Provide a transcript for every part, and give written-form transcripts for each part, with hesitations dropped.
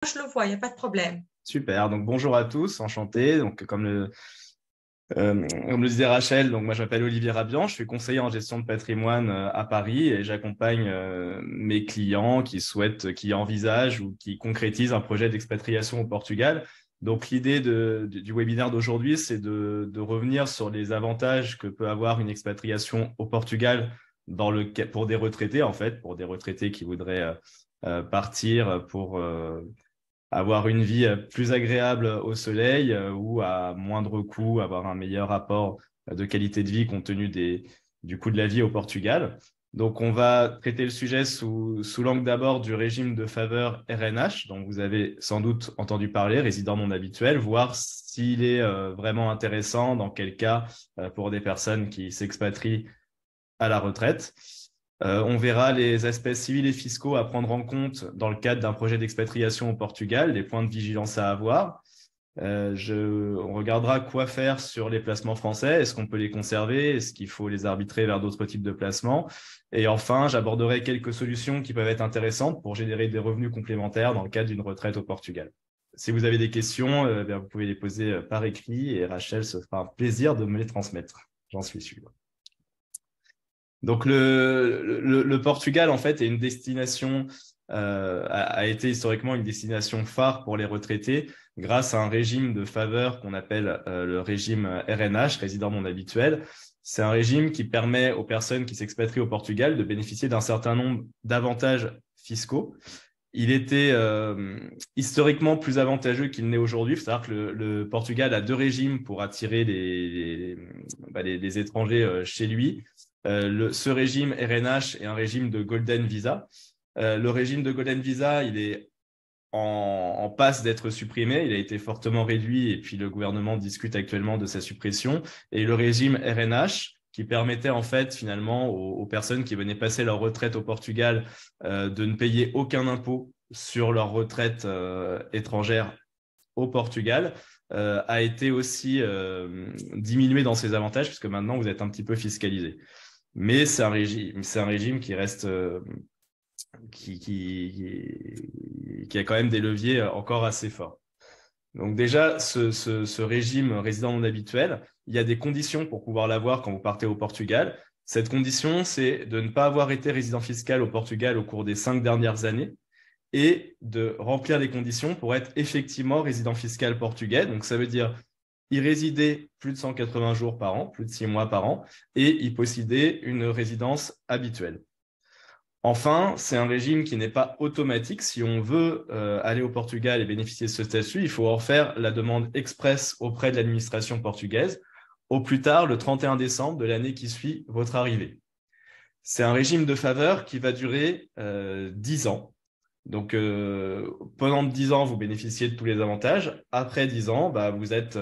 Je le vois, il n'y a pas de problème. Super, donc bonjour à tous, enchanté. Donc, comme le disait Rachel, donc moi je m'appelle Olivier Rabian, je suis conseiller en gestion de patrimoine à Paris et j'accompagne mes clients qui envisagent ou qui concrétisent un projet d'expatriation au Portugal. Donc l'idée du webinaire d'aujourd'hui, c'est de revenir sur les avantages que peut avoir une expatriation au Portugal pour des retraités, en fait, pour des retraités qui voudraient partir pour avoir une vie plus agréable au soleil ou à moindre coût, avoir un meilleur rapport de qualité de vie compte tenu du coût de la vie au Portugal. Donc, on va traiter le sujet sous l'angle d'abord du régime de faveur RNH, dont vous avez sans doute entendu parler, résident non habituel, voir s'il est vraiment intéressant, dans quel cas pour des personnes qui s'expatrient à la retraite. On verra les aspects civils et fiscaux à prendre en compte dans le cadre d'un projet d'expatriation au Portugal, les points de vigilance à avoir. On regardera quoi faire sur les placements français. Est-ce qu'on peut les conserver? Est-ce qu'il faut les arbitrer vers d'autres types de placements? Et enfin, j'aborderai quelques solutions qui peuvent être intéressantes pour générer des revenus complémentaires dans le cadre d'une retraite au Portugal. Si vous avez des questions, vous pouvez les poser par écrit et Rachel se fera un plaisir de me les transmettre. J'en suis sûr. Donc le Portugal, en fait, est une destination, a été historiquement une destination phare pour les retraités grâce à un régime de faveur qu'on appelle le régime RNH, résident non habituel. C'est un régime qui permet aux personnes qui s'expatrient au Portugal de bénéficier d'un certain nombre d'avantages fiscaux. Il était historiquement plus avantageux qu'il n'est aujourd'hui. Il faut savoir que le Portugal a deux régimes pour attirer les étrangers chez lui. Ce régime RNH est un régime de Golden Visa. Le régime de Golden Visa, il est en passe d'être supprimé. Il a été fortement réduit et puis le gouvernement discute actuellement de sa suppression. Et le régime RNH, qui permettait en fait finalement aux personnes qui venaient passer leur retraite au Portugal de ne payer aucun impôt sur leur retraite étrangère au Portugal, a été aussi diminué dans ses avantages puisque maintenant vous êtes un petit peu fiscalisé. Mais c'est un régime qui reste, qui a quand même des leviers encore assez forts. Donc déjà, ce régime résident non habituel, il y a des conditions pour pouvoir l'avoir quand vous partez au Portugal. Cette condition, c'est de ne pas avoir été résident fiscal au Portugal au cours des 5 dernières années et de remplir les conditions pour être effectivement résident fiscal portugais. Donc ça veut dire y résider plus de 180 jours par an, plus de 6 mois par an, et y posséder une résidence habituelle. Enfin, c'est un régime qui n'est pas automatique. Si on veut aller au Portugal et bénéficier de ce statut, il faut en faire la demande express auprès de l'administration portugaise, au plus tard le 31 décembre de l'année qui suit votre arrivée. C'est un régime de faveur qui va durer 10 ans. Donc, pendant 10 ans, vous bénéficiez de tous les avantages. Après 10 ans, vous êtes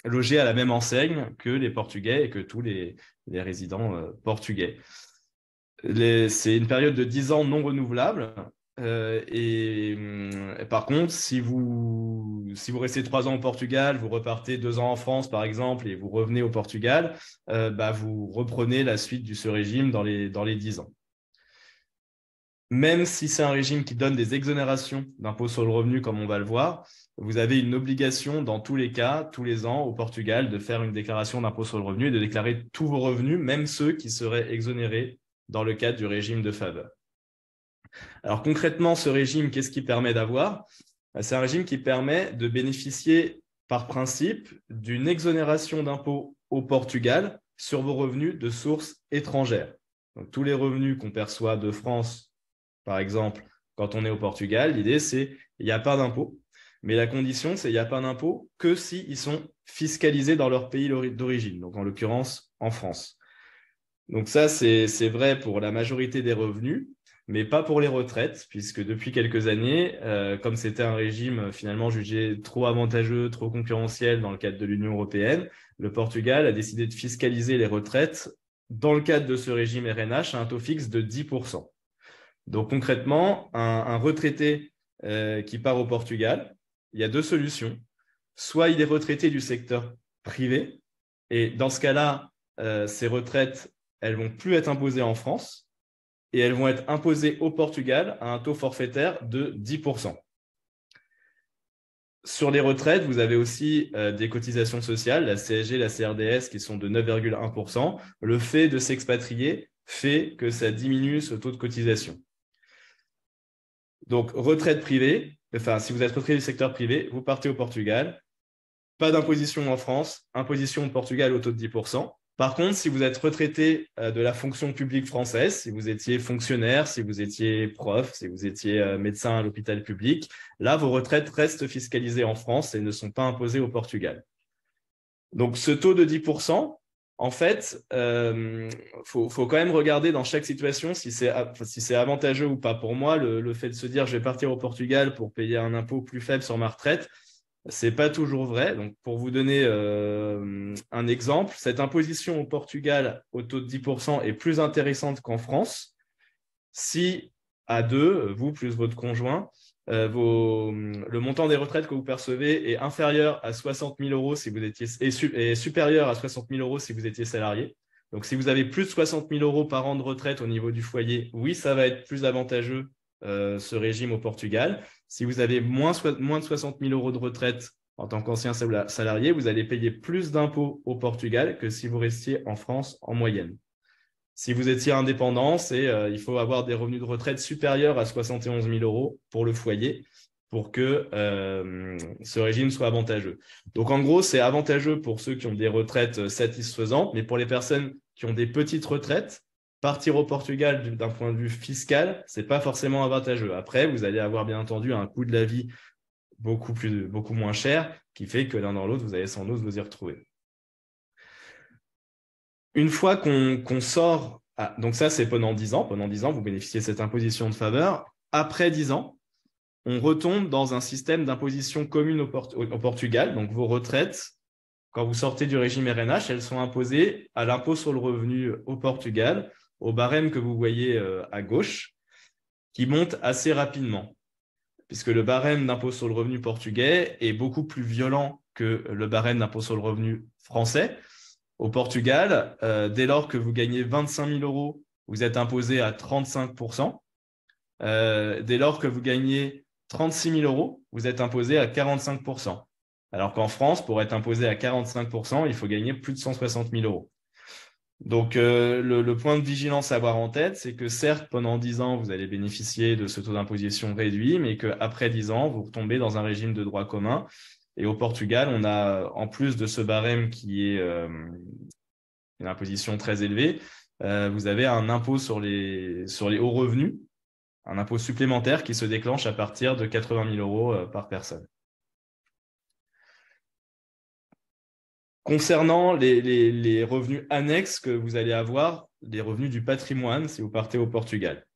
logé à la même enseigne que les Portugais et que tous les résidents portugais. C'est une période de 10 ans non renouvelable. Par contre, si vous restez 3 ans au Portugal, vous repartez 2 ans en France, par exemple, et vous revenez au Portugal, vous reprenez la suite de ce régime dans les 10 ans. Même si c'est un régime qui donne des exonérations d'impôt sur le revenu, comme on va le voir, vous avez une obligation dans tous les cas, tous les ans au Portugal, de faire une déclaration d'impôt sur le revenu et de déclarer tous vos revenus, même ceux qui seraient exonérés dans le cadre du régime de faveur. Alors concrètement, ce régime, qu'est-ce qu'il permet d'avoir? C'est un régime qui permet de bénéficier par principe d'une exonération d'impôt au Portugal sur vos revenus de sources étrangères. Donc, tous les revenus qu'on perçoit de France, par exemple, quand on est au Portugal, l'idée c'est il n'y a pas d'impôt. Mais la condition, c'est il n'y a pas d'impôt que s'ils sont fiscalisés dans leur pays d'origine, donc en l'occurrence en France. Donc ça, c'est vrai pour la majorité des revenus, mais pas pour les retraites, puisque depuis quelques années, comme c'était un régime finalement jugé trop avantageux, trop concurrentiel dans le cadre de l'Union européenne, le Portugal a décidé de fiscaliser les retraites dans le cadre de ce régime RNH à un taux fixe de 10%. Donc concrètement, un retraité qui part au Portugal, il y a deux solutions. Soit il est retraité du secteur privé, et dans ce cas-là, ces retraites, elles vont plus être imposées en France, et elles vont être imposées au Portugal à un taux forfaitaire de 10%. Sur les retraites, vous avez aussi des cotisations sociales, la CSG, la CRDS, qui sont de 9,1%. Le fait de s'expatrier fait que ça diminue ce taux de cotisation. Donc, retraite privée, enfin, si vous êtes retraité du secteur privé, vous partez au Portugal. Pas d'imposition en France, imposition au Portugal au taux de 10%. Par contre, si vous êtes retraité de la fonction publique française, si vous étiez fonctionnaire, si vous étiez prof, si vous étiez médecin à l'hôpital public, là, vos retraites restent fiscalisées en France et ne sont pas imposées au Portugal. Donc, ce taux de 10%, en fait, faut quand même regarder dans chaque situation si c'est avantageux ou pas. Pour moi, le fait de se dire je vais partir au Portugal pour payer un impôt plus faible sur ma retraite, c'est pas toujours vrai. Donc, pour vous donner un exemple, cette imposition au Portugal au taux de 10% est plus intéressante qu'en France si, à deux, vous plus votre conjoint, le montant des retraites que vous percevez est inférieur à 60 000 euros si vous étiez, et supérieur à 60 000 euros si vous étiez salarié. Donc, si vous avez plus de 60 000 euros par an de retraite au niveau du foyer, oui, ça va être plus avantageux ce régime au Portugal. Si vous avez moins de 60 000 euros de retraite en tant qu'ancien salarié, vous allez payer plus d'impôts au Portugal que si vous restiez en France en moyenne. Si vous étiez indépendant, il faut avoir des revenus de retraite supérieurs à 71 000 euros pour le foyer pour que ce régime soit avantageux. Donc, en gros, c'est avantageux pour ceux qui ont des retraites satisfaisantes, mais pour les personnes qui ont des petites retraites, partir au Portugal d'un point de vue fiscal, ce n'est pas forcément avantageux. Après, vous allez avoir bien entendu un coût de la vie beaucoup moins cher qui fait que l'un dans l'autre, vous allez sans doute vous y retrouver. Une fois qu'on sort, donc ça c'est pendant 10 ans, vous bénéficiez de cette imposition de faveur. Après 10 ans, on retombe dans un système d'imposition commune au Portugal. Donc vos retraites, quand vous sortez du régime RNH, elles sont imposées à l'impôt sur le revenu au Portugal, au barème que vous voyez à gauche, qui monte assez rapidement, puisque le barème d'impôt sur le revenu portugais est beaucoup plus violent que le barème d'impôt sur le revenu français. Au Portugal, dès lors que vous gagnez 25 000 euros, vous êtes imposé à 35%. Dès lors que vous gagnez 36 000 euros, vous êtes imposé à 45%. Alors qu'en France, pour être imposé à 45%, il faut gagner plus de 160 000 euros. Donc, le point de vigilance à avoir en tête, c'est que certes, pendant 10 ans, vous allez bénéficier de ce taux d'imposition réduit, mais qu'après 10 ans, vous retombez dans un régime de droit commun. Et au Portugal, on a, en plus de ce barème qui est une imposition très élevée, vous avez un impôt sur les hauts revenus, un impôt supplémentaire qui se déclenche à partir de 80 000 euros par personne. Concernant les revenus annexes que vous allez avoir, les revenus du patrimoine si vous partez au Portugal.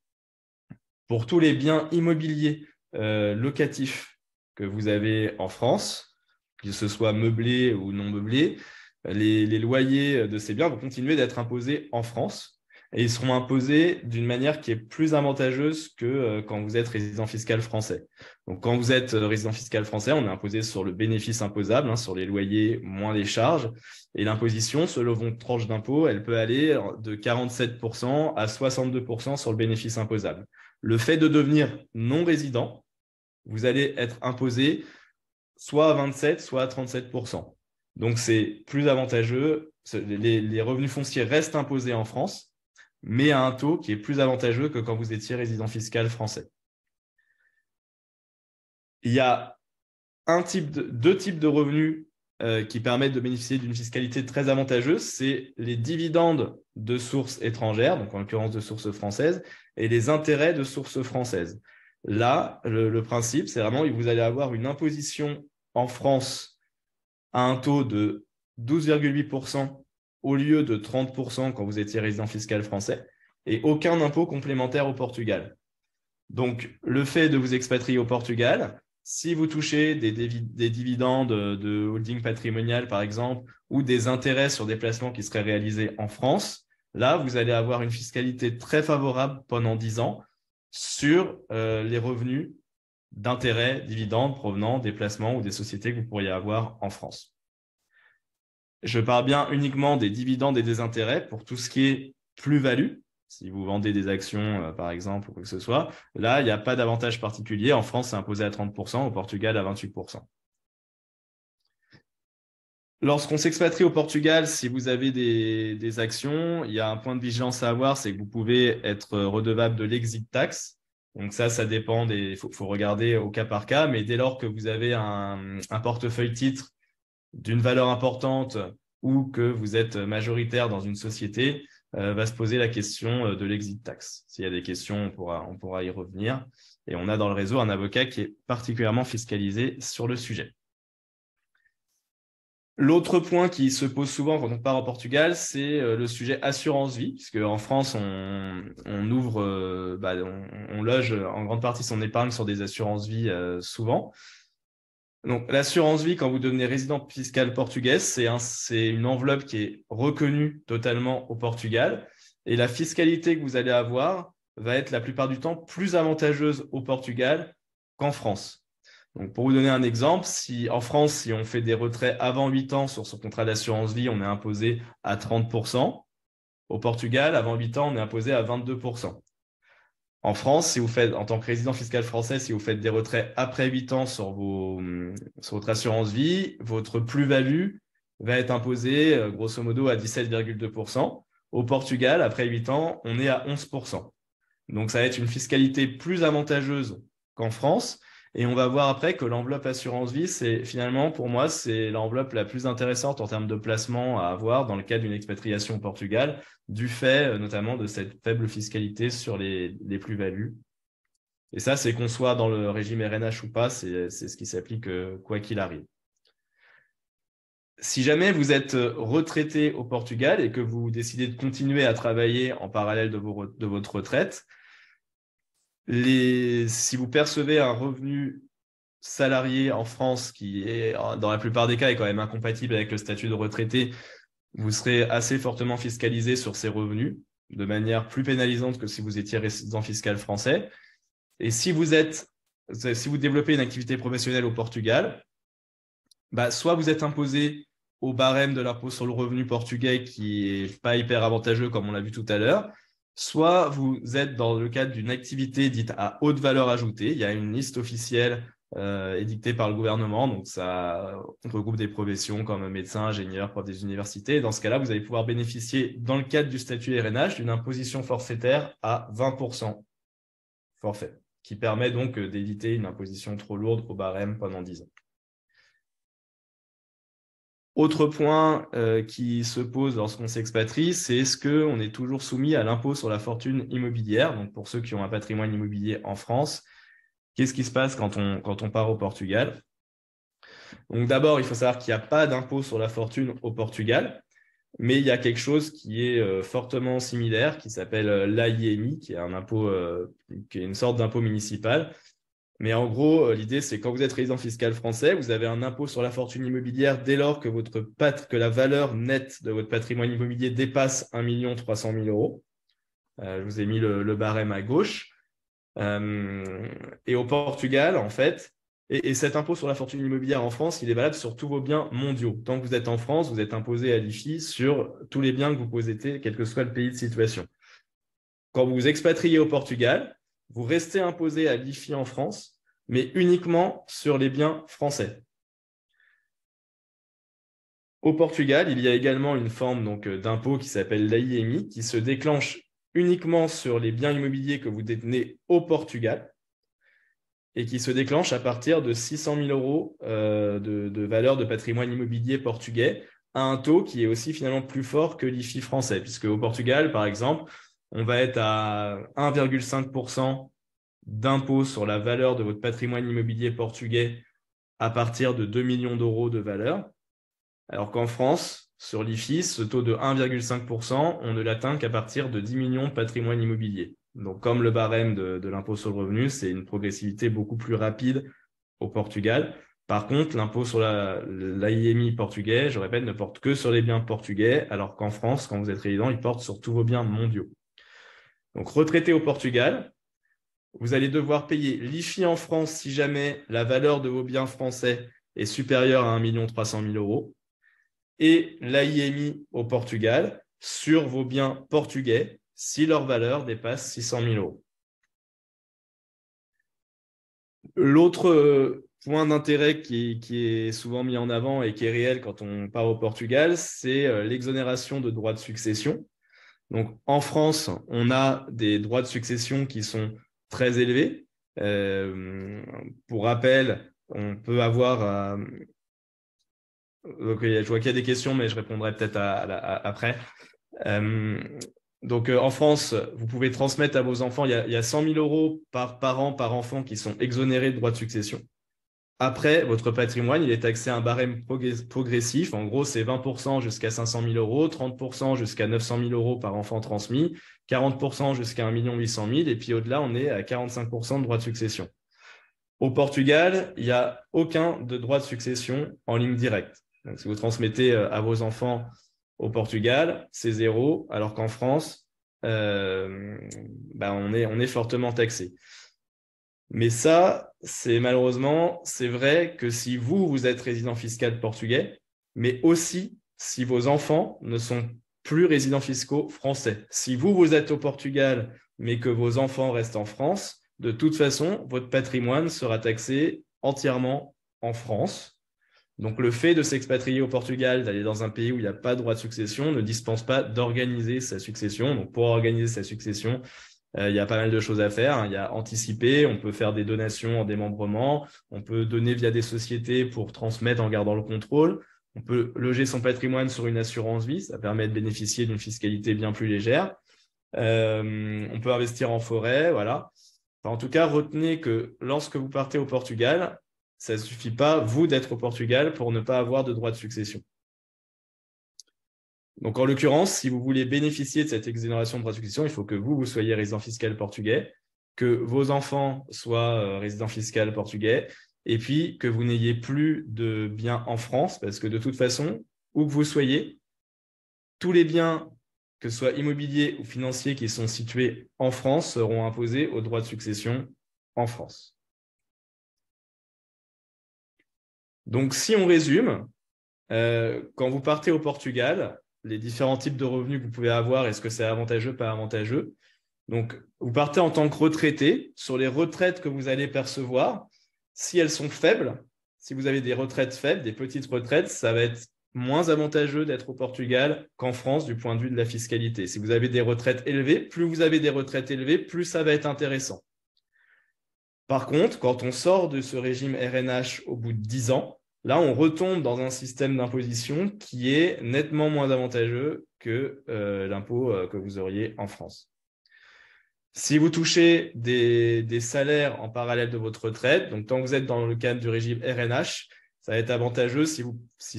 Pour tous les biens immobiliers locatifs que vous avez en France, que ce soit meublés ou non meublés, les loyers de ces biens vont continuer d'être imposés en France et ils seront imposés d'une manière qui est plus avantageuse que quand vous êtes résident fiscal français. Donc, quand vous êtes résident fiscal français, on est imposé sur le bénéfice imposable, sur les loyers moins les charges. Et l'imposition, selon votre tranche d'impôt, elle peut aller de 47% à 62% sur le bénéfice imposable. Le fait de devenir non résident, vous allez être imposé soit à 27, soit à 37%. Donc, c'est plus avantageux. Les revenus fonciers restent imposés en France, mais à un taux qui est plus avantageux que quand vous étiez résident fiscal français. Il y a deux types de revenus qui permettent de bénéficier d'une fiscalité très avantageuse. C'est les dividendes de sources étrangères, donc en l'occurrence de sources françaises, et les intérêts de sources françaises. Là, le principe, c'est vraiment que vous allez avoir une imposition en France à un taux de 12,8% au lieu de 30% quand vous étiez résident fiscal français, et aucun impôt complémentaire au Portugal. Donc, le fait de vous expatrier au Portugal, si vous touchez des dividendes de holding patrimonial, par exemple, ou des intérêts sur des placements qui seraient réalisés en France, là, vous allez avoir une fiscalité très favorable pendant 10 ans sur les revenus d'intérêts, dividendes provenant des placements ou des sociétés que vous pourriez avoir en France. Je parle bien uniquement des dividendes et des intérêts pour tout ce qui est plus-value. Si vous vendez des actions, par exemple, ou quoi que ce soit, là, il n'y a pas d'avantage particulier. En France, c'est imposé à 30%, au Portugal à 28%. Lorsqu'on s'expatrie au Portugal, si vous avez des actions, il y a un point de vigilance à avoir, c'est que vous pouvez être redevable de l'exit tax. Donc ça dépend faut regarder au cas par cas, mais dès lors que vous avez un portefeuille titre d'une valeur importante ou que vous êtes majoritaire dans une société, va se poser la question de l'exit tax. S'il y a des questions, on pourra y revenir. Et on a dans le réseau un avocat qui est particulièrement fiscalisé sur le sujet. L'autre point qui se pose souvent quand on part au Portugal, c'est le sujet assurance vie, puisque en France, on ouvre, on loge en grande partie son épargne sur des assurances vie souvent. Donc, l'assurance vie, quand vous devenez résident fiscal portugais, c'est une enveloppe qui est reconnue totalement au Portugal. Et la fiscalité que vous allez avoir va être la plupart du temps plus avantageuse au Portugal qu'en France. Donc, pour vous donner un exemple, en France, si on fait des retraits avant 8 ans sur son contrat d'assurance vie, on est imposé à 30%. Au Portugal, avant 8 ans, on est imposé à 22%. En France, si vous faites, en tant que résident fiscal français, si vous faites des retraits après 8 ans sur votre assurance vie, votre plus-value va être imposée grosso modo à 17,2%. Au Portugal, après 8 ans, on est à 11%. Donc, ça va être une fiscalité plus avantageuse qu'en France. Et on va voir après que l'enveloppe assurance vie, c'est finalement, pour moi, c'est l'enveloppe la plus intéressante en termes de placement à avoir dans le cadre d'une expatriation au Portugal, du fait notamment de cette faible fiscalité sur les plus-values. Et ça, c'est qu'on soit dans le régime RNH ou pas, c'est ce qui s'applique quoi qu'il arrive. Si jamais vous êtes retraité au Portugal et que vous décidez de continuer à travailler en parallèle de votre retraite, si vous percevez un revenu salarié en France qui est, dans la plupart des cas, est quand même incompatible avec le statut de retraité, vous serez assez fortement fiscalisé sur ces revenus, de manière plus pénalisante que si vous étiez résident fiscal français. Et si vous développez une activité professionnelle au Portugal, soit vous êtes imposé au barème de l'impôt sur le revenu portugais qui est pas hyper avantageux comme on l'a vu tout à l'heure, soit vous êtes dans le cadre d'une activité dite à haute valeur ajoutée. Il y a une liste officielle édictée par le gouvernement, donc ça regroupe des professions comme médecins, ingénieurs, profs des universités. Dans ce cas-là, vous allez pouvoir bénéficier, dans le cadre du statut RNH, d'une imposition forfaitaire à 20% forfait, qui permet donc d'éviter une imposition trop lourde au barème pendant 10 ans. Autre point qui se pose lorsqu'on s'expatrie, c'est est-ce qu'on est toujours soumis à l'impôt sur la fortune immobilière? Donc, pour ceux qui ont un patrimoine immobilier en France, qu'est-ce qui se passe quand on part au Portugal? Donc, d'abord, il faut savoir qu'il n'y a pas d'impôt sur la fortune au Portugal, mais il y a quelque chose qui est fortement similaire, qui s'appelle l'AIMI, qui est un impôt, qui est une sorte d'impôt municipal. Mais en gros, l'idée, c'est quand vous êtes résident fiscal français, vous avez un impôt sur la fortune immobilière dès lors que que la valeur nette de votre patrimoine immobilier dépasse 1 300 000 euros. Je vous ai mis le barème à gauche. Et au Portugal, en fait, et cet impôt sur la fortune immobilière en France, il est valable sur tous vos biens mondiaux. Tant que vous êtes en France, vous êtes imposé à l'IFI sur tous les biens que vous possédez, quel que soit le pays de situation. Quand vous vous expatriez au Portugal, vous restez imposé à l'IFI en France, mais uniquement sur les biens français. Au Portugal, il y a également une forme d'impôt qui s'appelle l'AIMI, qui se déclenche uniquement sur les biens immobiliers que vous détenez au Portugal et qui se déclenche à partir de 600 000 euros de valeur de patrimoine immobilier portugais, à un taux qui est aussi finalement plus fort que l'IFI français, puisque au Portugal, par exemple, on va être à 1,5% d'impôt sur la valeur de votre patrimoine immobilier portugais à partir de 2 millions d'euros de valeur, alors qu'en France, sur l'IFI, ce taux de 1,5%, on ne l'atteint qu'à partir de 10 millions de patrimoine immobilier. Donc, comme le barème de l'impôt sur le revenu, c'est une progressivité beaucoup plus rapide au Portugal. Par contre, l'impôt sur l'AIMI portugais, je répète, ne porte que sur les biens portugais, alors qu'en France, quand vous êtes résident, il porte sur tous vos biens mondiaux. Donc, retraité au Portugal, vous allez devoir payer l'IFI en France si jamais la valeur de vos biens français est supérieure à 1 300 000 euros et l'AIMI au Portugal sur vos biens portugais si leur valeur dépasse 600 000 euros. L'autre point d'intérêt qui est souvent mis en avant et qui est réel quand on part au Portugal, c'est l'exonération de droits de succession. Donc, en France, on a des droits de succession qui sont très élevés. Pour rappel, on peut avoir... je vois qu'il y a des questions, mais je répondrai peut-être après. Donc, en France, vous pouvez transmettre à vos enfants, il y a 100 000 euros par parent, par enfant qui sont exonérés de droits de succession. Après, votre patrimoine, il est taxé à un barème progressif. En gros, c'est 20% jusqu'à 500 000 euros, 30% jusqu'à 900 000 euros par enfant transmis, 40% jusqu'à 1 800 000, et puis au-delà, on est à 45% de droits de succession. Au Portugal, il n'y a aucun de droit de succession en ligne directe. Donc, si vous transmettez à vos enfants au Portugal, c'est zéro, alors qu'en France, on est fortement taxé. Mais ça, c'est vrai que si vous êtes résident fiscal portugais, mais aussi si vos enfants ne sont plus résidents fiscaux français. Si vous êtes au Portugal, mais que vos enfants restent en France, de toute façon, votre patrimoine sera taxé entièrement en France. Donc, le fait de s'expatrier au Portugal, d'aller dans un pays où il n'y a pas de droit de succession, ne dispense pas d'organiser sa succession. Donc, pour organiser sa succession, il y a pas mal de choses à faire. Il y a anticiper, on peut faire des donations en démembrement, on peut donner via des sociétés pour transmettre en gardant le contrôle, on peut loger son patrimoine sur une assurance vie, ça permet de bénéficier d'une fiscalité bien plus légère. On peut investir en forêt, voilà. Enfin, en tout cas, retenez que lorsque vous partez au Portugal, ça ne suffit pas, vous, d'être au Portugal pour ne pas avoir de droit de succession. Donc, en l'occurrence, si vous voulez bénéficier de cette exonération de droit de succession, il faut que vous soyez résident fiscal portugais, que vos enfants soient résidents fiscal portugais, et puis que vous n'ayez plus de biens en France, parce que de toute façon, où que vous soyez, tous les biens, que ce soit immobiliers ou financiers, qui sont situés en France, seront imposés au droit de succession en France. Donc, si on résume, quand vous partez au Portugal, les différents types de revenus que vous pouvez avoir, est-ce que c'est avantageux, pas avantageux. Donc, vous partez en tant que retraité. Sur les retraites que vous allez percevoir, si elles sont faibles, si vous avez des retraites faibles, des petites retraites, ça va être moins avantageux d'être au Portugal qu'en France du point de vue de la fiscalité. Si vous avez des retraites élevées, plus vous avez des retraites élevées, plus ça va être intéressant. Par contre, quand on sort de ce régime RNH au bout de 10 ans, là, on retombe dans un système d'imposition qui est nettement moins avantageux que l'impôt que vous auriez en France. Si vous touchez des salaires en parallèle de votre retraite, donc tant que vous êtes dans le cadre du régime RNH, ça va être avantageux si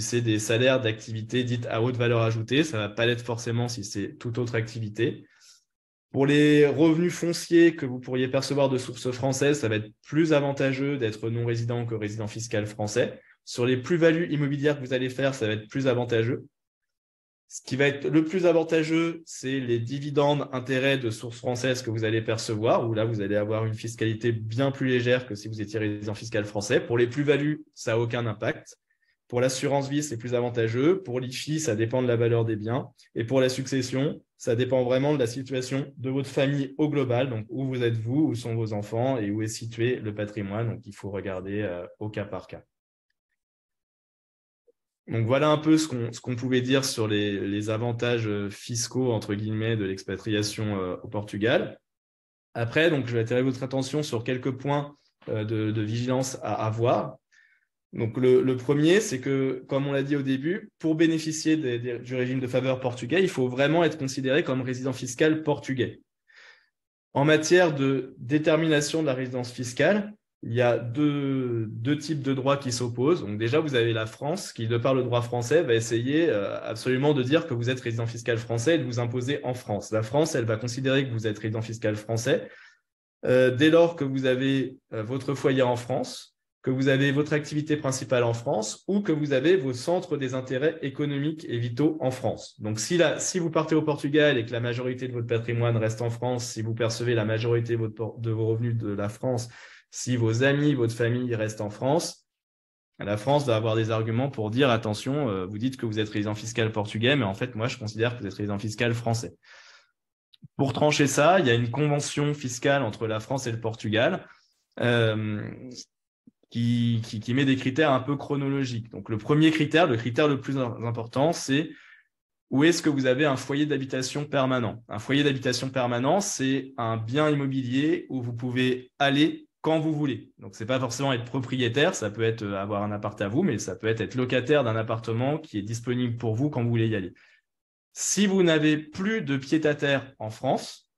c'est des salaires d'activité dites à haute valeur ajoutée. Ça ne va pas l'être forcément si c'est toute autre activité. Pour les revenus fonciers que vous pourriez percevoir de source française, ça va être plus avantageux d'être non-résident que résident fiscal français. Sur les plus-values immobilières que vous allez faire, ça va être plus avantageux. Ce qui va être le plus avantageux, c'est les dividendes intérêts de source française que vous allez percevoir, où là, vous allez avoir une fiscalité bien plus légère que si vous étiez résident fiscal français. Pour les plus-values, ça n'a aucun impact. Pour l'assurance vie, c'est plus avantageux. Pour l'IFI, ça dépend de la valeur des biens. Et pour la succession, ça dépend vraiment de la situation de votre famille au global. Donc, où vous êtes vous, où sont vos enfants et où est situé le patrimoine. Donc, il faut regarder au cas par cas. Donc, voilà un peu ce qu'on pouvait dire sur les avantages fiscaux, entre guillemets, de l'expatriation au Portugal. Après, donc, je vais attirer votre attention sur quelques points de vigilance à avoir. Donc, le premier, c'est que, comme on l'a dit au début, pour bénéficier du régime de faveur portugais, il faut vraiment être considéré comme résident fiscal portugais. En matière de détermination de la résidence fiscale, il y a deux types de droits qui s'opposent. Donc déjà, vous avez la France qui, de par le droit français, va essayer absolument de dire que vous êtes résident fiscal français et de vous imposer en France. La France, elle va considérer que vous êtes résident fiscal français dès lors que vous avez votre foyer en France, que vous avez votre activité principale en France ou que vous avez vos centres des intérêts économiques et vitaux en France. Donc, si vous partez au Portugal et que la majorité de votre patrimoine reste en France, si vous percevez la majorité de vos revenus de la France, si vos amis, votre famille restent en France, la France va avoir des arguments pour dire, attention, vous dites que vous êtes résident fiscal portugais, mais en fait, moi, je considère que vous êtes résident fiscal français. Pour trancher ça, il y a une convention fiscale entre la France et le Portugal qui met des critères un peu chronologiques. Donc, le premier critère, le critère le plus important, c'est où est-ce que vous avez un foyer d'habitation permanent. Un foyer d'habitation permanent, c'est un bien immobilier où vous pouvez aller quand vous voulez. Donc, ce n'est pas forcément être propriétaire, ça peut être avoir un appart à vous, mais ça peut être locataire d'un appartement qui est disponible pour vous quand vous voulez y aller. Si vous n'avez plus de pied-à-terre en France,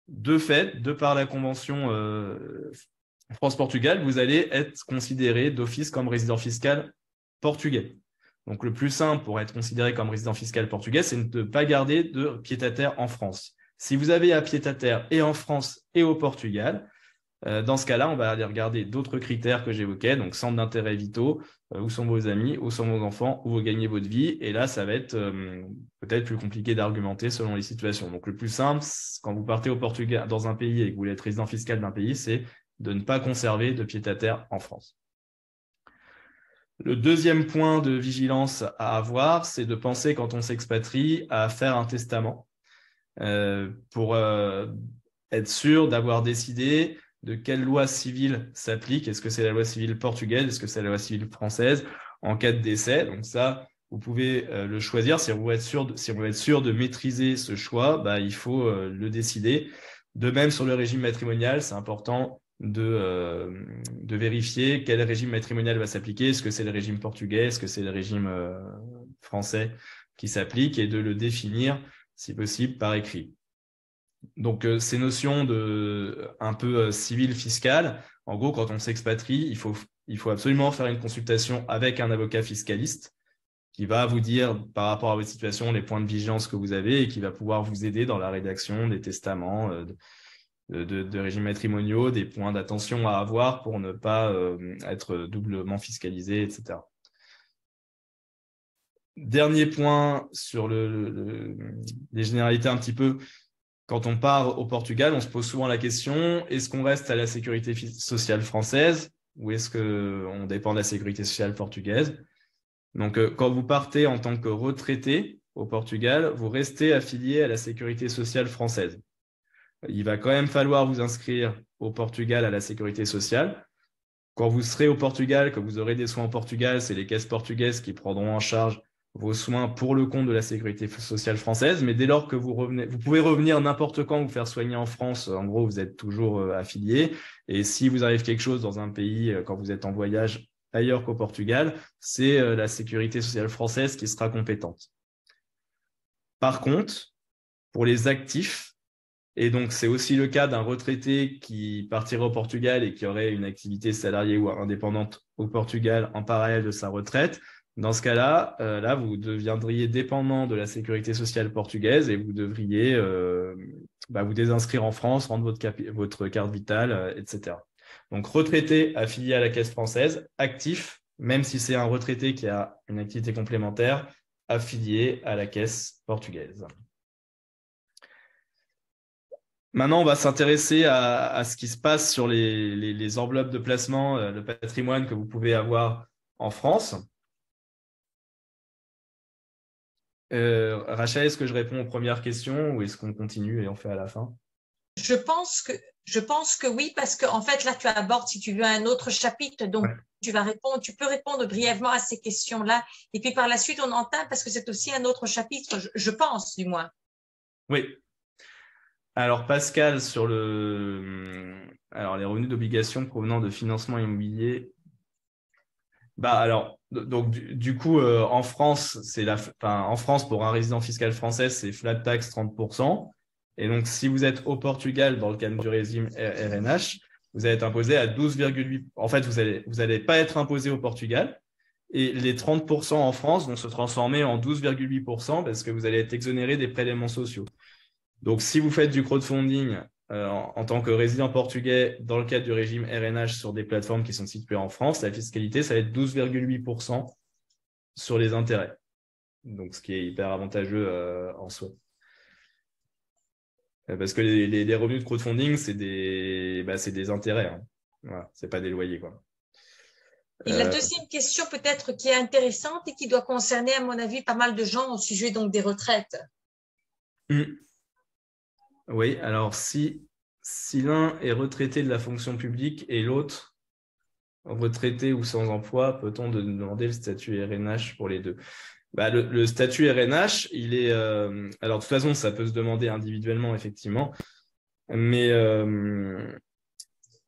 de fait, de par la convention France-Portugal, vous allez être considéré d'office comme résident fiscal portugais. Donc, le plus simple pour être considéré comme résident fiscal portugais, c'est de ne pas garder de pied-à-terre en France. Si vous avez un pied-à-terre et en France et au Portugal, dans ce cas-là, on va aller regarder d'autres critères que j'évoquais, donc centre d'intérêt vitaux, où sont vos amis, où sont vos enfants, où vous gagnez votre vie. Et là, ça va être peut-être plus compliqué d'argumenter selon les situations. Donc, le plus simple, quand vous partez au Portugal, dans un pays et que vous voulez être résident fiscal d'un pays, c'est de ne pas conserver de pied-à-terre en France. Le deuxième point de vigilance à avoir, c'est de penser quand on s'expatrie à faire un testament pour être sûr d'avoir décidé de quelle loi civile s'applique. Est-ce que c'est la loi civile portugaise? Est-ce que c'est la loi civile française en cas de décès? Donc ça, vous pouvez le choisir. Si on veut être sûr de maîtriser ce choix, bah, il faut le décider. De même, sur le régime matrimonial, c'est important de vérifier quel régime matrimonial va s'appliquer. Est-ce que c'est le régime portugais? Est-ce que c'est le régime français qui s'applique? Et de le définir, si possible, par écrit. Donc, ces notions un peu civil, fiscal, en gros, quand on s'expatrie, il faut absolument faire une consultation avec un avocat fiscaliste qui va vous dire, par rapport à votre situation, les points de vigilance que vous avez et qui va pouvoir vous aider dans la rédaction des testaments, de régimes matrimoniaux, des points d'attention à avoir pour ne pas être doublement fiscalisé, etc. Dernier point sur les généralités un petit peu. Quand on part au Portugal, on se pose souvent la question, est-ce qu'on reste à la sécurité sociale française ou est-ce qu'on dépend de la sécurité sociale portugaise? Donc, quand vous partez en tant que retraité au Portugal, vous restez affilié à la sécurité sociale française. Il va quand même falloir vous inscrire au Portugal à la sécurité sociale. Quand vous serez au Portugal, que vous aurez des soins au Portugal, c'est les caisses portugaises qui prendront en charge vos soins pour le compte de la sécurité sociale française. Mais dès lors que vous revenez, vous pouvez revenir n'importe quand vous faire soigner en France. En gros, vous êtes toujours affilié. Et si vous arrive quelque chose dans un pays, quand vous êtes en voyage ailleurs qu'au Portugal, c'est la sécurité sociale française qui sera compétente. Par contre, pour les actifs, et donc, c'est aussi le cas d'un retraité qui partirait au Portugal et qui aurait une activité salariée ou indépendante au Portugal en parallèle de sa retraite. Dans ce cas-là, là, vous deviendriez dépendant de la sécurité sociale portugaise et vous devriez vous désinscrire en France, rendre votre carte vitale, etc. Donc, retraité affilié à la caisse française, actif, même si c'est un retraité qui a une activité complémentaire, affilié à la caisse portugaise. Maintenant, on va s'intéresser à ce qui se passe sur les enveloppes de placement, le patrimoine que vous pouvez avoir en France. Rachel, est-ce que je réponds aux premières questions ou est-ce qu'on continue et on fait à la fin? Je pense que oui, parce qu'en fait, là, tu abordes, si tu veux, un autre chapitre. Donc, ouais. Tu peux répondre brièvement à ces questions-là. Et puis, par la suite, on entame parce que c'est aussi un autre chapitre, je pense, du moins. Oui. Alors, Pascal, sur les revenus d'obligation provenant de financement immobilier. Donc, du coup, en France, en France, pour un résident fiscal français, c'est flat tax 30%. Et donc, si vous êtes au Portugal, dans le cadre du régime RNH, vous allez être imposé à 12,8%. En fait, vous allez pas être imposé au Portugal. Et les 30% en France vont se transformer en 12,8% parce que vous allez être exonéré des prélèvements sociaux. Donc, si vous faites du crowdfunding en tant que résident portugais dans le cadre du régime RNH sur des plateformes qui sont situées en France, la fiscalité, ça va être 12,8% sur les intérêts. Donc, ce qui est hyper avantageux en soi. Parce que les revenus de crowdfunding, c'est des intérêts. Hein. Voilà, ce n'est pas des loyers, quoi. Et la deuxième question peut-être qui est intéressante et qui doit concerner, à mon avis, pas mal de gens au sujet donc des retraites. Oui, alors si l'un est retraité de la fonction publique et l'autre retraité ou sans emploi, peut-on demander le statut RNH pour les deux? Le statut RNH, il est… alors, de toute façon, ça peut se demander individuellement, effectivement, mais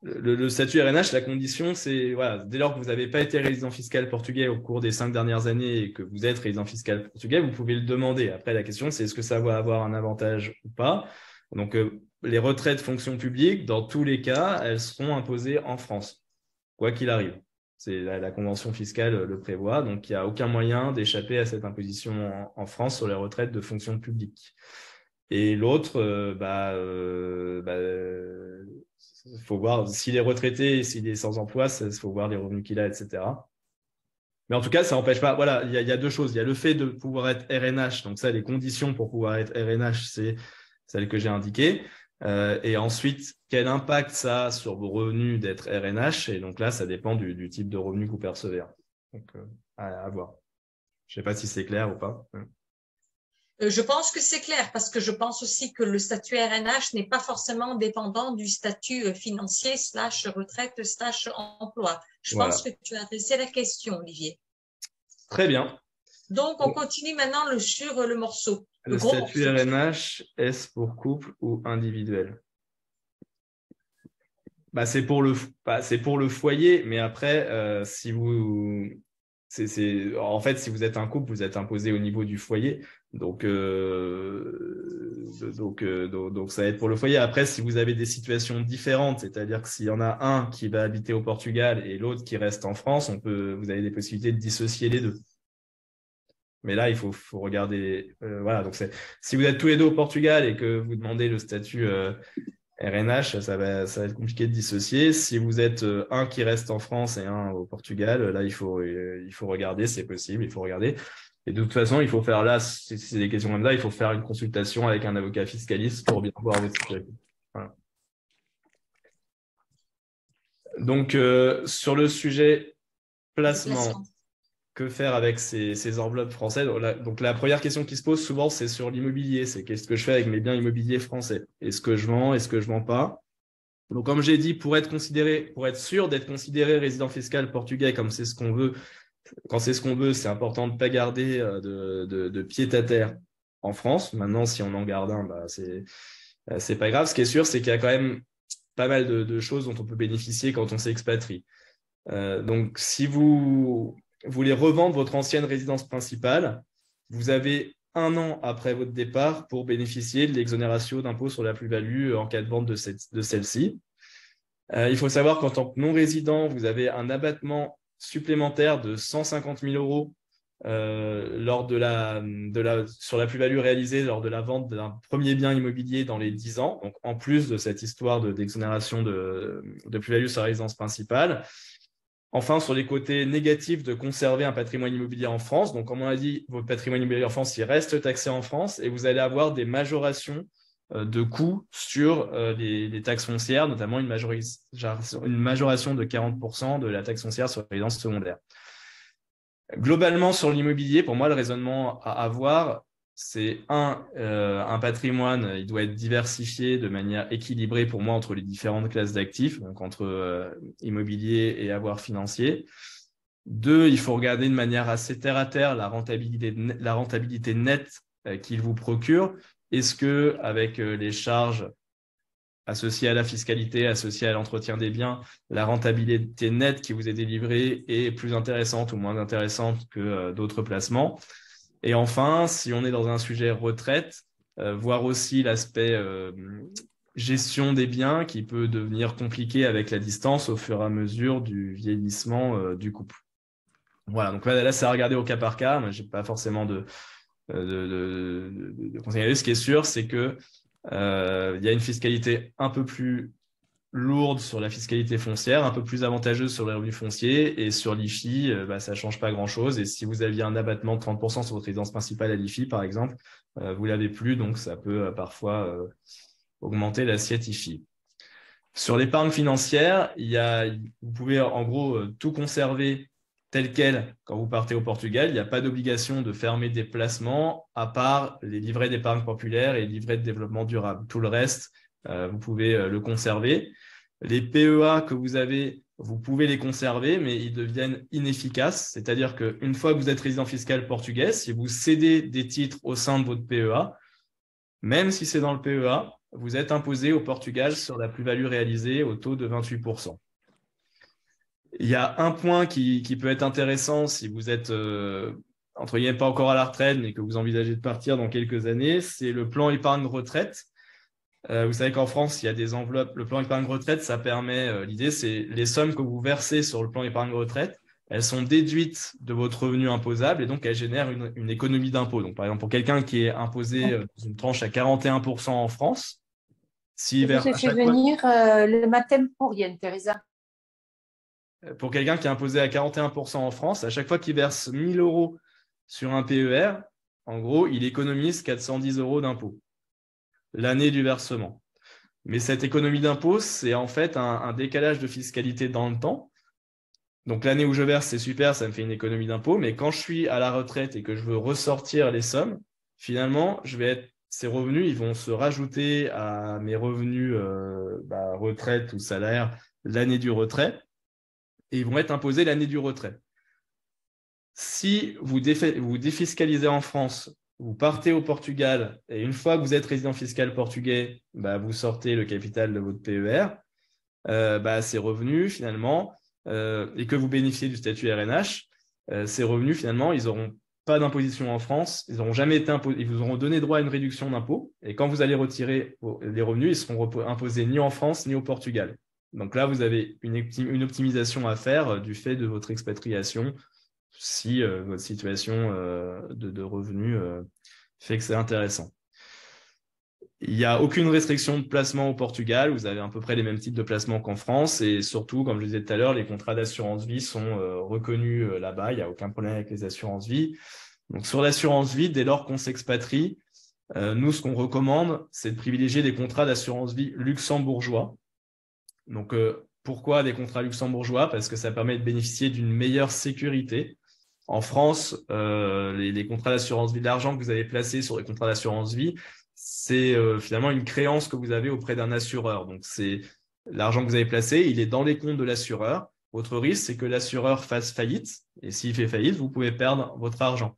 le statut RNH, la condition, c'est voilà, dès lors que vous n'avez pas été résident fiscal portugais au cours des 5 dernières années et que vous êtes résident fiscal portugais, vous pouvez le demander. Après, la question, c'est est-ce que ça va avoir un avantage ou pas? Donc, les retraites fonction publique, dans tous les cas, elles seront imposées en France, quoi qu'il arrive. C'est la convention fiscale le prévoit, donc il n'y a aucun moyen d'échapper à cette imposition en France sur les retraites de fonction publique. Et l'autre, il faut voir s'il est retraité, s'il est sans emploi, il faut voir les revenus qu'il a, etc. Mais en tout cas, ça n'empêche pas. Voilà, il y a deux choses. Il y a le fait de pouvoir être RNH. Donc ça, les conditions pour pouvoir être RNH, c'est celles que j'ai indiquées. Et ensuite, quel impact ça a sur vos revenus d'être RNH? Et donc là, ça dépend du type de revenu que vous percevez. Donc, à voir. Je ne sais pas si c'est clair ou pas. Je pense que c'est clair parce que je pense aussi que le statut RNH n'est pas forcément dépendant du statut financier / retraite / emploi. Je pense que tu as adressé la question, Olivier. Très bien. Donc, on continue maintenant sur le morceau. Le statut RNH, est-ce pour couple ou individuel? C'est pour le foyer, mais après, si vous… en fait, si vous êtes un couple, vous êtes imposé au niveau du foyer. Donc, ça va être pour le foyer. Après, si vous avez des situations différentes, c'est-à-dire que s'il y en a un qui va habiter au Portugal et l'autre qui reste en France, vous avez des possibilités de dissocier les deux. Mais là, il faut regarder. Voilà. Donc, si vous êtes tous les deux au Portugal et que vous demandez le statut RNH, ça va être compliqué de dissocier. Si vous êtes un qui reste en France et un au Portugal, là, il faut regarder, c'est possible, il faut regarder. Et de toute façon, il faut faire là, si c'est des questions comme ça, il faut faire une consultation avec un avocat fiscaliste pour bien voir votre situation. Voilà. Donc, sur le sujet placement, que faire avec ces enveloppes françaises? Donc, la première question qui se pose souvent, c'est sur l'immobilier. C'est qu'est-ce que je fais avec mes biens immobiliers français? Est-ce que je vends? Est-ce que je vends pas? Donc, comme j'ai dit, pour être sûr d'être considéré résident fiscal portugais, comme c'est ce qu'on veut, quand c'est ce qu'on veut, c'est important de ne pas garder de pied-à-terre en France. Maintenant, si on en garde un, c'est pas grave. Ce qui est sûr, c'est qu'il y a quand même pas mal de choses dont on peut bénéficier quand on s'expatrie. Donc, si vous voulez revendre votre ancienne résidence principale, vous avez 1 an après votre départ pour bénéficier de l'exonération d'impôt sur la plus-value en cas de vente de celle-ci. Il faut savoir qu'en tant que non-résident, vous avez un abattement supplémentaire de 150 000 € sur la plus-value réalisée lors de la vente d'un premier bien immobilier dans les 10 ans, donc en plus de cette histoire d'exonération de plus-value sur la résidence principale. Enfin, sur les côtés négatifs de conserver un patrimoine immobilier en France, donc comme on a dit, votre patrimoine immobilier en France, il reste taxé en France et vous allez avoir des majorations de coûts sur les taxes foncières, notamment une majoration de 40% de la taxe foncière sur les résidences secondaires. Globalement, sur l'immobilier, pour moi, le raisonnement à avoir, c'est un patrimoine, il doit être diversifié de manière équilibrée pour moi entre les différentes classes d'actifs, donc entre immobilier et avoir financier. 2, il faut regarder de manière assez terre à terre la rentabilité nette qu'il vous procure. Est-ce que avec les charges associées à la fiscalité, associées à l'entretien des biens, la rentabilité nette qui vous est délivrée est plus intéressante ou moins intéressante que d'autres placements? Et enfin, si on est dans un sujet retraite, voir aussi l'aspect gestion des biens qui peut devenir compliqué avec la distance au fur et à mesure du vieillissement du couple. Voilà, donc là, c'est à regarder au cas par cas. Moi, je n'ai pas forcément de conseils. Ce qui est sûr, c'est qu'il y a une fiscalité un peu plus lourde sur la fiscalité foncière, un peu plus avantageuse sur les revenus fonciers, et sur l'IFI, ça ne change pas grand-chose. Et si vous aviez un abattement de 30% sur votre résidence principale à l'IFI, par exemple, vous ne l'avez plus, donc ça peut parfois augmenter l'assiette IFI. Sur l'épargne financière, vous pouvez en gros tout conserver tel quel quand vous partez au Portugal. Il n'y a pas d'obligation de fermer des placements, à part les livrets d'épargne populaire et les livrets de développement durable. Tout le reste, vous pouvez le conserver. Les PEA que vous avez vous pouvez les conserver, mais ils deviennent inefficaces. C'est-à-dire qu'une fois que vous êtes résident fiscal portugais, si vous cédez des titres au sein de votre PEA, même si c'est dans le PEA, vous êtes imposé au Portugal sur la plus-value réalisée au taux de 28%. Il y a un point qui peut être intéressant si vous êtes, entre guillemets, pas encore à la retraite, mais que vous envisagez de partir dans quelques années, c'est le plan épargne-retraite. Vous savez qu'en France, il y a des enveloppes. Le plan épargne-retraite, ça permet, l'idée, c'est les sommes que vous versez sur le plan épargne-retraite, elles sont déduites de votre revenu imposable et donc elles génèrent une économie d'impôt. Donc, par exemple, pour quelqu'un qui est imposé dans une tranche à 41% en France, s'il Je verse vous ai à fait chaque fois, venir le matin pour Yann, Teresa. pour quelqu'un qui est imposé à 41% en France, à chaque fois qu'il verse 1 000 € sur un PER, en gros, il économise 410 € d'impôt l'année du versement. Mais cette économie d'impôt, c'est en fait un décalage de fiscalité dans le temps. Donc l'année où je verse, c'est super, ça me fait une économie d'impôt, mais quand je suis à la retraite et que je veux ressortir les sommes, finalement, ces revenus, ils vont se rajouter à mes revenus retraite ou salaire l'année du retrait, et ils vont être imposés l'année du retrait. Si vous défiscalisez en France, vous partez au Portugal, et une fois que vous êtes résident fiscal portugais, vous sortez le capital de votre PER, ces revenus, finalement, et que vous bénéficiez du statut RNH, ces revenus, finalement, ils n'auront pas d'imposition en France, ils n'auront jamais été ils vous auront donné droit à une réduction d'impôt, et quand vous allez retirer les revenus, ils seront imposés ni en France ni au Portugal. Donc là, vous avez une optimisation à faire du fait de votre expatriation, si votre situation de revenus fait que c'est intéressant. Il n'y a aucune restriction de placement au Portugal. Vous avez à peu près les mêmes types de placements qu'en France. Et surtout, comme je disais tout à l'heure, les contrats d'assurance vie sont reconnus là-bas. Il n'y a aucun problème avec les assurances vie. Donc, sur l'assurance vie, dès lors qu'on s'expatrie, nous, ce qu'on recommande, c'est de privilégier des contrats d'assurance vie luxembourgeois. Donc, pourquoi des contrats luxembourgeois? Parce que ça permet de bénéficier d'une meilleure sécurité. En France, les contrats d'assurance vie, l'argent que vous avez placé sur les contrats d'assurance vie, c'est finalement une créance que vous avez auprès d'un assureur. Donc, c'est l'argent que vous avez placé, il est dans les comptes de l'assureur. Votre risque, c'est que l'assureur fasse faillite. Et s'il fait faillite, vous pouvez perdre votre argent.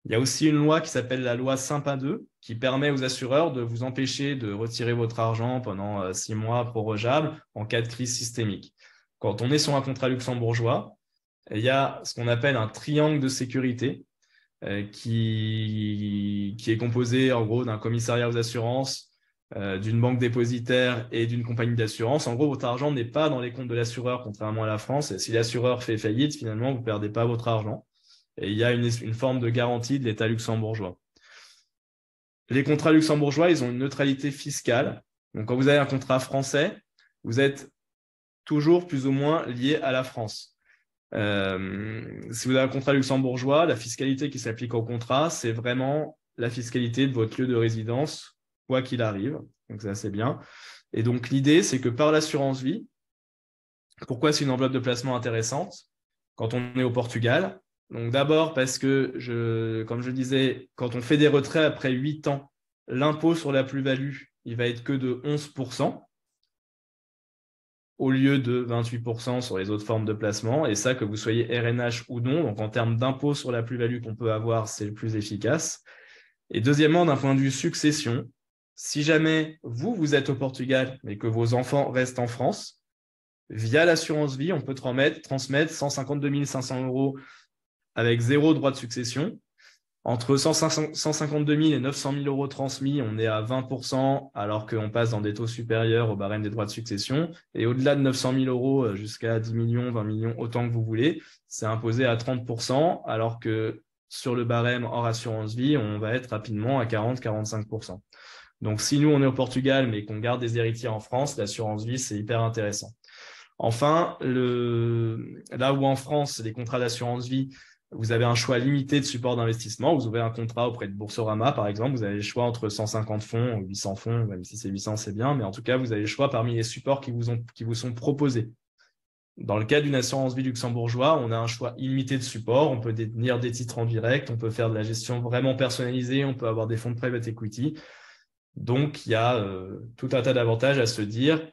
Il y a aussi une loi qui s'appelle la loi Sympa 2 qui permet aux assureurs de vous empêcher de retirer votre argent pendant 6 mois prorogeables en cas de crise systémique. Quand on est sur un contrat luxembourgeois, il y a ce qu'on appelle un triangle de sécurité qui est composé en gros d'un commissariat aux assurances, d'une banque dépositaire et d'une compagnie d'assurance. En gros, votre argent n'est pas dans les comptes de l'assureur, contrairement à la France. Et si l'assureur fait faillite, finalement, vous ne perdez pas votre argent. Et il y a une forme de garantie de l'État luxembourgeois. Les contrats luxembourgeois, ils ont une neutralité fiscale. Donc, quand vous avez un contrat français, vous êtes toujours plus ou moins lié à la France. Si vous avez un contrat luxembourgeois, la fiscalité qui s'applique au contrat, c'est vraiment la fiscalité de votre lieu de résidence, quoi qu'il arrive. Donc, ça, c'est bien. Et donc, l'idée, c'est que par l'assurance vie, pourquoi c'est une enveloppe de placement intéressante quand on est au Portugal? Donc, d'abord parce que, comme je disais, quand on fait des retraits après 8 ans, l'impôt sur la plus-value, il va être que de 11%. Au lieu de 28% sur les autres formes de placement. Et ça, que vous soyez RNH ou non, donc en termes d'impôt sur la plus-value qu'on peut avoir, c'est le plus efficace. Et deuxièmement, d'un point de vue succession, si jamais vous êtes au Portugal, mais que vos enfants restent en France, via l'assurance vie, on peut transmettre 152 500 € avec 0 droit de succession. Entre 152 000 et 900 000 € transmis, on est à 20%, alors qu'on passe dans des taux supérieurs au barème des droits de succession. Et au-delà de 900 000 € jusqu'à 10 millions, 20 millions, autant que vous voulez, c'est imposé à 30%, alors que sur le barème hors assurance vie, on va être rapidement à 40-45%. Donc, si nous, on est au Portugal, mais qu'on garde des héritiers en France, l'assurance vie, c'est hyper intéressant. Enfin, là où en France, les contrats d'assurance vie, vous avez un choix limité de support d'investissement. Vous ouvrez un contrat auprès de Boursorama, par exemple. Vous avez le choix entre 150 fonds ou 800 fonds, même si c'est 800, c'est bien. Mais en tout cas, vous avez le choix parmi les supports qui vous sont proposés. Dans le cas d'une assurance vie luxembourgeoise, on a un choix illimité de supports. On peut détenir des titres en direct. On peut faire de la gestion vraiment personnalisée. On peut avoir des fonds de private equity. Donc, il y a tout un tas d'avantages à se dire.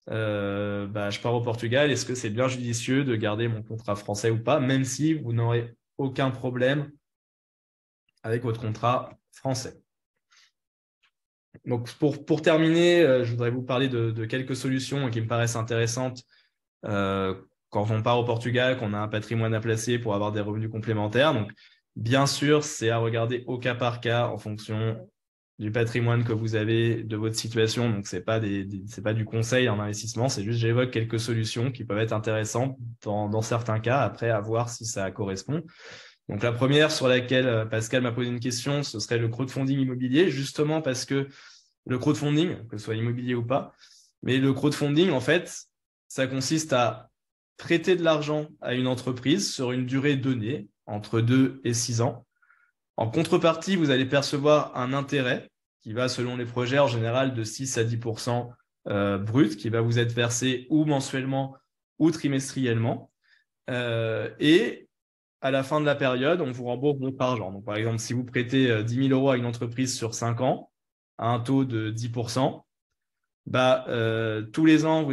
je pars au Portugal, est-ce que c'est bien judicieux de garder mon contrat français ou pas, même si vous n'aurez aucun problème avec votre contrat français. Donc, pour terminer, je voudrais vous parler de quelques solutions qui me paraissent intéressantes quand on part au Portugal, qu'on a un patrimoine à placer pour avoir des revenus complémentaires. Donc, bien sûr, c'est à regarder au cas par cas en fonction du patrimoine que vous avez, de votre situation. Donc, c'est pas du conseil en investissement, c'est juste j'évoque quelques solutions qui peuvent être intéressantes dans certains cas, après à voir si ça correspond. Donc, la première sur laquelle Pascal m'a posé une question, ce serait le crowdfunding immobilier, justement parce que le crowdfunding, que ce soit immobilier ou pas, mais le crowdfunding, en fait, ça consiste à prêter de l'argent à une entreprise sur une durée donnée, entre 2 et 6 ans. En contrepartie, vous allez percevoir un intérêt qui va, selon les projets, en général de 6 à 10% brut, qui va vous être versé ou mensuellement ou trimestriellement. Et à la fin de la période, on vous rembourse votre argent. Donc, par exemple, si vous prêtez 10 000 € à une entreprise sur 5 ans, à un taux de 10%, tous les ans,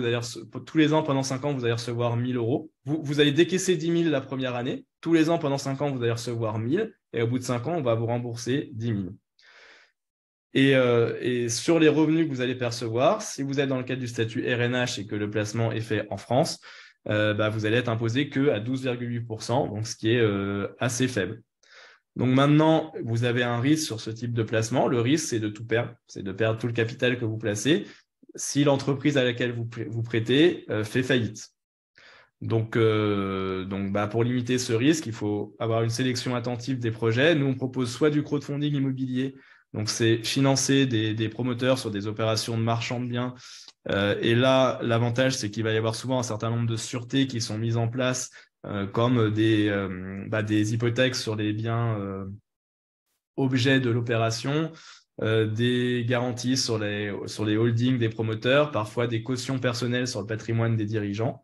pendant 5 ans, vous allez recevoir 1 000 €. Vous allez décaisser 10 000 la première année. Tous les ans, pendant 5 ans, vous allez recevoir 1 000. Et au bout de 5 ans, on va vous rembourser 10 000. Et sur les revenus que vous allez percevoir, si vous êtes dans le cadre du statut RNH et que le placement est fait en France, vous allez être imposé qu'à 12,8%, donc ce qui est assez faible. Donc maintenant, vous avez un risque sur ce type de placement. Le risque, c'est de tout perdre. C'est de perdre tout le capital que vous placez si l'entreprise à laquelle vous prêtez fait faillite. Donc, pour limiter ce risque, il faut avoir une sélection attentive des projets. Nous, on propose soit du crowdfunding immobilier, donc c'est financer des promoteurs sur des opérations de marchand de biens. Et là, l'avantage, c'est qu'il va y avoir souvent un certain nombre de sûretés qui sont mises en place, comme des hypothèques sur les biens objets de l'opération, des garanties sur les holdings des promoteurs, parfois des cautions personnelles sur le patrimoine des dirigeants.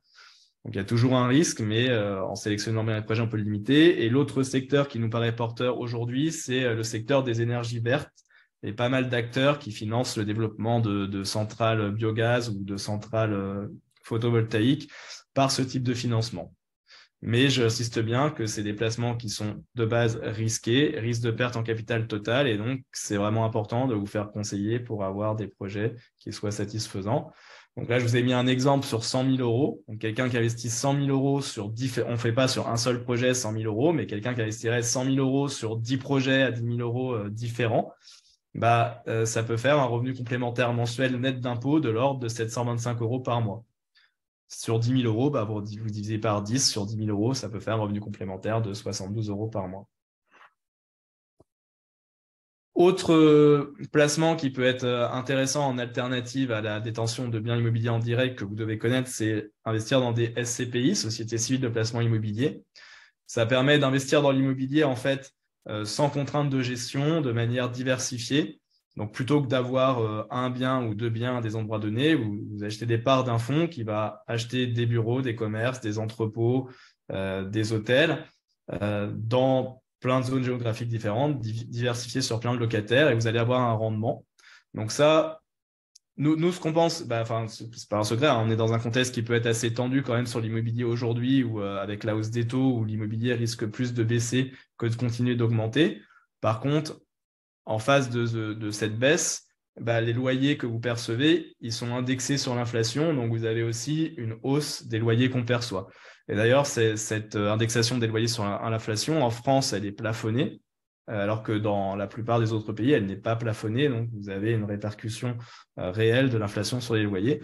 Donc, il y a toujours un risque, mais en sélectionnant bien les projets, on peut le limiter. Et l'autre secteur qui nous paraît porteur aujourd'hui, c'est le secteur des énergies vertes. Il y a pas mal d'acteurs qui financent le développement de centrales biogaz ou de centrales photovoltaïques par ce type de financement. Mais j'insiste bien que c'est des placements qui sont de base risqués, risque de perte en capital total, et donc c'est vraiment important de vous faire conseiller pour avoir des projets qui soient satisfaisants. Donc là, je vous ai mis un exemple sur 100 000 €. Donc quelqu'un qui investit 100 000 € on ne fait pas sur un seul projet 100 000 €, mais quelqu'un qui investirait 100 000 € sur 10 projets à 10 000 € différents, ça peut faire un revenu complémentaire mensuel net d'impôt de l'ordre de 725 € par mois. Sur 10 000 €, vous divisez par 10 sur 10 000 €, ça peut faire un revenu complémentaire de 72 € par mois. Autre placement qui peut être intéressant en alternative à la détention de biens immobiliers en direct que vous devez connaître, c'est investir dans des SCPI, Sociétés Civiles de Placement Immobilier. Ça permet d'investir dans l'immobilier en fait sans contrainte de gestion, de manière diversifiée. Donc, plutôt que d'avoir un bien ou deux biens à des endroits donnés, vous achetez des parts d'un fonds qui va acheter des bureaux, des commerces, des entrepôts, des hôtels dans plein de zones géographiques différentes, diversifiées sur plein de locataires, et vous allez avoir un rendement. Donc ça, nous ce qu'on pense, c'est pas un secret, hein, on est dans un contexte qui peut être assez tendu quand même sur l'immobilier aujourd'hui, où avec la hausse des taux, où l'immobilier risque plus de baisser que de continuer d'augmenter. Par contre, en face de cette baisse, les loyers que vous percevez, ils sont indexés sur l'inflation, donc vous avez aussi une hausse des loyers qu'on perçoit. Et d'ailleurs, cette indexation des loyers sur l'inflation, en France, elle est plafonnée, alors que dans la plupart des autres pays, elle n'est pas plafonnée, donc vous avez une répercussion réelle de l'inflation sur les loyers.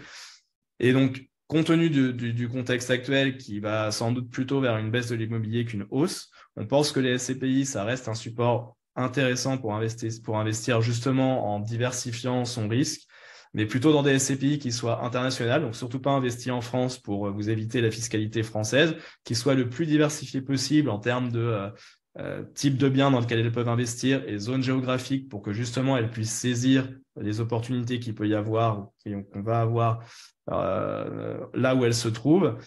Et donc, compte tenu du contexte actuel qui va sans doute plutôt vers une baisse de l'immobilier qu'une hausse, on pense que les SCPI, ça reste un support intéressant pour investir justement en diversifiant son risque, mais plutôt dans des SCPI qui soient internationales, donc surtout pas investir en France pour vous éviter la fiscalité française, qui soient le plus diversifié possible en termes de type de biens dans lequel elles peuvent investir et zones géographiques pour que justement elles puissent saisir les opportunités qu'il peut y avoir, qu'on va avoir là où elles se trouvent.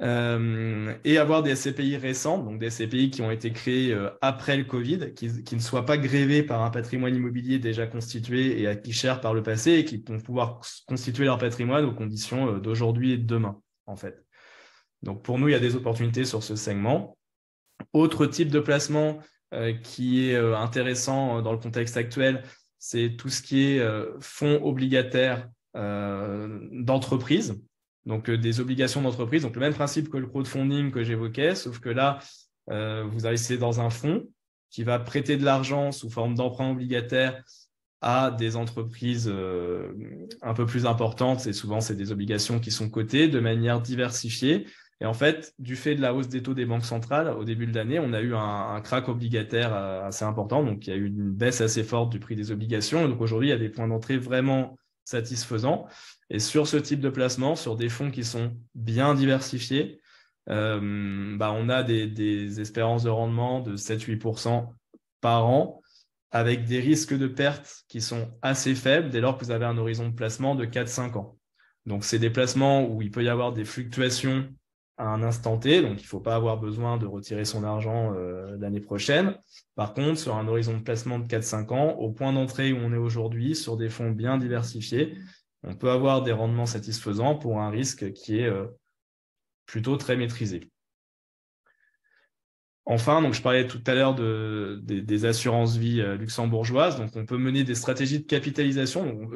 et avoir des SCPI récents, donc des SCPI qui ont été créés après le Covid, qui ne soient pas grévés par un patrimoine immobilier déjà constitué et acquis cher par le passé, et qui vont pouvoir constituer leur patrimoine aux conditions d'aujourd'hui et de demain, en fait. Donc pour nous, il y a des opportunités sur ce segment. Autre type de placement qui est intéressant dans le contexte actuel, c'est tout ce qui est fonds obligataires d'entreprise. Donc, des obligations d'entreprise. Donc, le même principe que le crowdfunding que j'évoquais, sauf que là, vous investissez dans un fonds qui va prêter de l'argent sous forme d'emprunt obligataire à des entreprises un peu plus importantes. Et souvent, c'est des obligations qui sont cotées de manière diversifiée. Et en fait, du fait de la hausse des taux des banques centrales, au début de l'année, on a eu un krach obligataire assez important. Donc, il y a eu une baisse assez forte du prix des obligations. Et donc, aujourd'hui, il y a des points d'entrée vraiment satisfaisants. Et sur ce type de placement, sur des fonds qui sont bien diversifiés, on a des espérances de rendement de 7-8% par an, avec des risques de perte qui sont assez faibles dès lors que vous avez un horizon de placement de 4-5 ans. Donc, c'est des placements où il peut y avoir des fluctuations à un instant T, donc il ne faut pas avoir besoin de retirer son argent l'année prochaine. Par contre, sur un horizon de placement de 4-5 ans, au point d'entrée où on est aujourd'hui, sur des fonds bien diversifiés, on peut avoir des rendements satisfaisants pour un risque qui est plutôt très maîtrisé. Enfin, donc je parlais tout à l'heure des assurances vie luxembourgeoises. Donc, on peut mener des stratégies de capitalisation. Donc,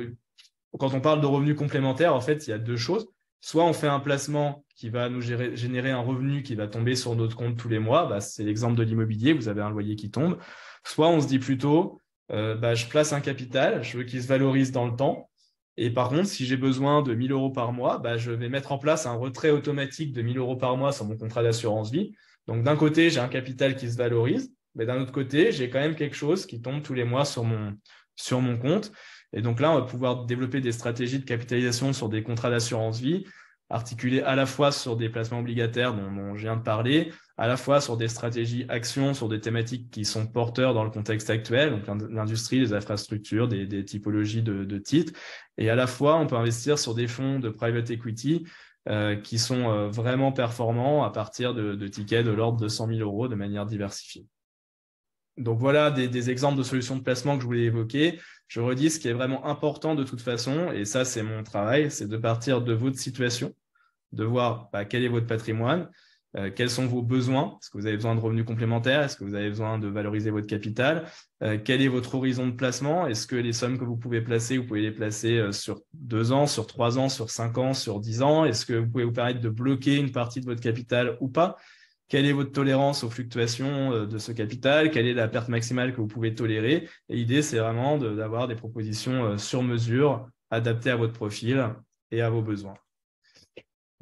quand on parle de revenus complémentaires, en fait, il y a deux choses. Soit on fait un placement qui va nous générer un revenu qui va tomber sur notre compte tous les mois. C'est l'exemple de l'immobilier, vous avez un loyer qui tombe. Soit on se dit plutôt, je place un capital, je veux qu'il se valorise dans le temps. Et par contre, si j'ai besoin de 1 000 € par mois, je vais mettre en place un retrait automatique de 1 000 € par mois sur mon contrat d'assurance vie. Donc, d'un côté, j'ai un capital qui se valorise, mais d'un autre côté, j'ai quand même quelque chose qui tombe tous les mois sur mon compte. Et donc là, on va pouvoir développer des stratégies de capitalisation sur des contrats d'assurance vie, articulées à la fois sur des placements obligataires dont je viens de parler, à la fois sur des stratégies actions, sur des thématiques qui sont porteurs dans le contexte actuel, donc l'industrie, les infrastructures, des typologies de titres. Et à la fois, on peut investir sur des fonds de private equity qui sont vraiment performants à partir de tickets de l'ordre de 100 000 € de manière diversifiée. Donc voilà des exemples de solutions de placement que je voulais évoquer. Je redis, ce qui est vraiment important de toute façon, et ça c'est mon travail, c'est de partir de votre situation, de voir quel est votre patrimoine, quels sont vos besoins, est-ce que vous avez besoin de revenus complémentaires, est-ce que vous avez besoin de valoriser votre capital, quel est votre horizon de placement, est-ce que les sommes que vous pouvez placer, vous pouvez les placer sur 2 ans, sur 3 ans, sur 5 ans, sur 10 ans, est-ce que vous pouvez vous permettre de bloquer une partie de votre capital ou pas? Quelle est votre tolérance aux fluctuations de ce capital? Quelle est la perte maximale que vous pouvez tolérer? Et l'idée, c'est vraiment d'avoir des propositions sur mesure, adaptées à votre profil et à vos besoins.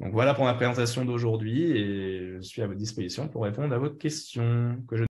Donc voilà pour ma présentation d'aujourd'hui et je suis à votre disposition pour répondre à vos questions que je